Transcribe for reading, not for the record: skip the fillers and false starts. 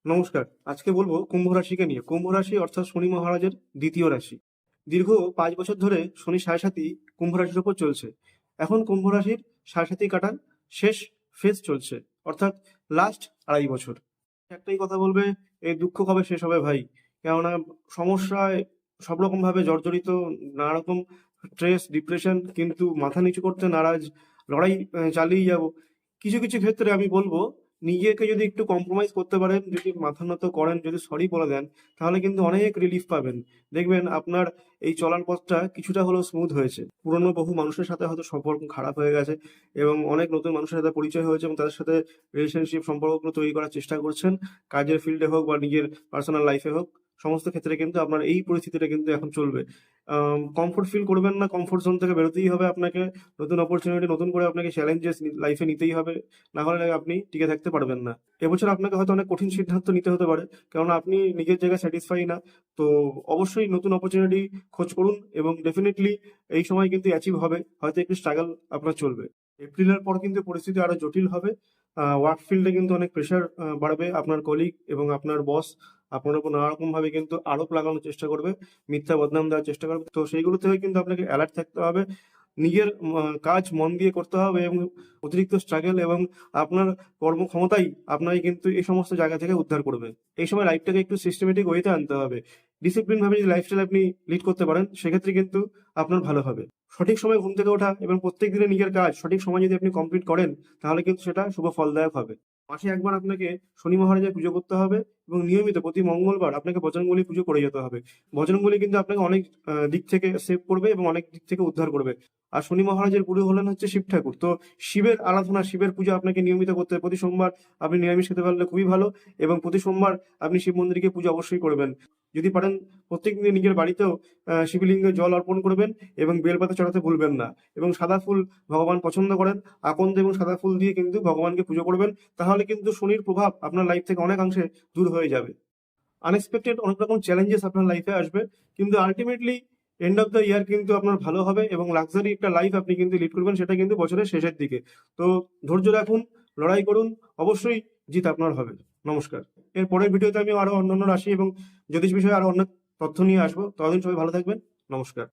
নমস্কার। আজকে বলবো কুম্ভ রাশিকে নিয়ে। কুম্ভ রাশি অর্থাৎ শনি মহারাজের দ্বিতীয় রাশি। দীর্ঘ ৫ বছর ধরে শনি সাড়ে-সাতি কুম্ভ রাশির উপর চলছে। এখন কুম্ভ রাশির সাড়ে-সাতি কাটার শেষ ফেজ চলছে, অর্থাৎ লাস্ট ২.৫ বছর। একটাই কথা বলবে, এই দুঃখ কবে শেষ হবে ভাই? কেননা সমস্যায় সব রকমভাবে জর্জরিত, নানা রকম স্ট্রেস, ডিপ্রেশন, কিন্তু মাথা নিচু করতে নারাজ, লড়াই চালিয়ে যাবো। কিছু, কিছু ক্ষেত্রে আমি বলবো নিজেকে যদি একটু কম্প্রোমাইজ করতে পারেন, যদি মাথা নত করেন, যদি সরি বলে দেন, তাহলে কিন্তু অনেক রিলিফ পাবেন। দেখবেন আপনার এই চলার পথটা কিছুটা হলেও স্মুথ হয়েছে। পুরনো বহু মানুষের সাথে হয়তো সম্পর্ক খারাপ হয়ে গেছে এবং অনেক নতুন মানুষের সাথে পরিচয় হয়েছে এবং তাদের সাথে রিলেশনশিপ সম্পর্কগুলো তৈরি করার চেষ্টা করছেন। কাজের ফিল্ডে হোক বা নিজের পার্সোনাল লাইফে হোক, সমস্ত ক্ষেত্রে কিন্তু আপনার এই পরিস্থিতিটা কিন্তু এখন চলবে। কমফোর্ট ফিল করবেন না, কমফোর্ট জোন থেকে বেরোতেই হবে আপনাকে। নতুন অপরচুনিটি, নতুন করে আপনাকে চ্যালেঞ্জেস লাইফে নিতেই হবে। না হলে আপনি টিকে থাকতে পারবেন না। এবছর আপনাকে হয়তো অনেক কঠিন সিদ্ধান্ত নিতে হতে পারে। কেননা আপনি নিজের জায়গায় স্যাটিসফাই না। তো অবশ্যই নতুন অপরচুনিটি খোঁজ করুন এবং ডেফিনিটলি এই সময় কিন্তু অ্যাচিভ হবে। হয়তো একটু স্ট্রাগল আপনার চলবে। এপ্রিলের পর কিন্তু পরিস্থিতি আরো জটিল হবে। ওয়ার্ক ফিল্ডে কিন্তু অনেক প্রেশার বাড়বে। আপনার কলিগ এবং আপনার বস আপনার উপর নানা রকমভাবে কিন্তু আরোপ লাগানোর চেষ্টা করবে, মিথ্যা বদনাম দেওয়ার চেষ্টা করবে। তো সেইগুলো থেকে কিন্তু আপনাকে অ্যালার্ট থাকতে হবে। নিজের কাজ মন দিয়ে করতে হবে এবং অতিরিক্ত স্ট্রাগল এবং আপনার কর্মক্ষমতাই আপনাকে কিন্তু এই সমস্ত জায়গা থেকে উদ্ধার করবে। এই সময় লাইফটাকে একটু সিস্টেমেটিক ওয়েতে আনতে হবে। ডিসিপ্লিন ভাবে যদি লাইফস্টাইল আপনি লিড করতে পারেন, সেক্ষেত্রে কিন্তু আপনার ভালো হবে। সঠিক সময়ে ঘুম থেকে ওঠা এবং প্রত্যেক দিনের নিজের কাজ সঠিক সময় যদি আপনি কমপ্লিট করেন, তাহলে কিন্তু সেটা শুভ ফলদায়ক হবে। মাসে একবার আপনাকে শনি মহারাজের পুজো করতে হবে এবং নিয়মিত প্রতি মঙ্গলবার আপনাকে বজরংবলী পুজো করে যেতে হবে। বজরংবলী কিন্তু আপনাকে অনেক দিক থেকে সেভ করবে এবং অনেক দিক থেকে উদ্ধার করবে। আর শনি মহারাজের গুরু হলেন হচ্ছে শিব ঠাকুর। তো শিবের আরাধনা, শিবের পূজা আপনাকে নিয়মিত করতে হবে। প্রতি সোমবার আপনি নিরামিষ খেতে পারলে খুবই ভালো এবং প্রতি সোমবার আপনি শিব মন্দিরে গিয়ে পূজা অবশ্যই করবেন। যদি পারেন প্রত্যেকদিন নিজের বাড়িতেও শিবলিঙ্গে জল অর্পণ করবেন এবং বেলপাতা চড়াতে ভুলবেন না। এবং সাদা ফুল ভগবান পছন্দ করেন। আকন্দ এবং সাদা ফুল দিয়ে কিন্তু ভগবানকে পুজো করবেন। তাহলে কিন্তু শনির প্রভাব আপনার লাইফ থেকে অনেকাংশে দূর হয়ে যাবে। আনএক্সপেক্টেড অনেক রকম চ্যালেঞ্জেস আপনার লাইফে আসবে, কিন্তু ultimately end of the year কিন্তু আপনার ভালো হবে এবং লাক্সারি একটা লাইফ আপনি কিন্তু লিড করবেন, সেটা কিন্তু বছরের শেষের দিকে। তো ধৈর্য রাখুন, লড়াই করুন, অবশ্যই জিত আপনার হবে। নমস্কার। এর পরের ভিডিওতে আমি আরো অন্যান্য রাশি এবং জ্যোতিষ বিষয়ে আরো অনেক তথ্য নিয়ে আসবো। ততদিন সবাই ভালো থাকবেন। নমস্কার।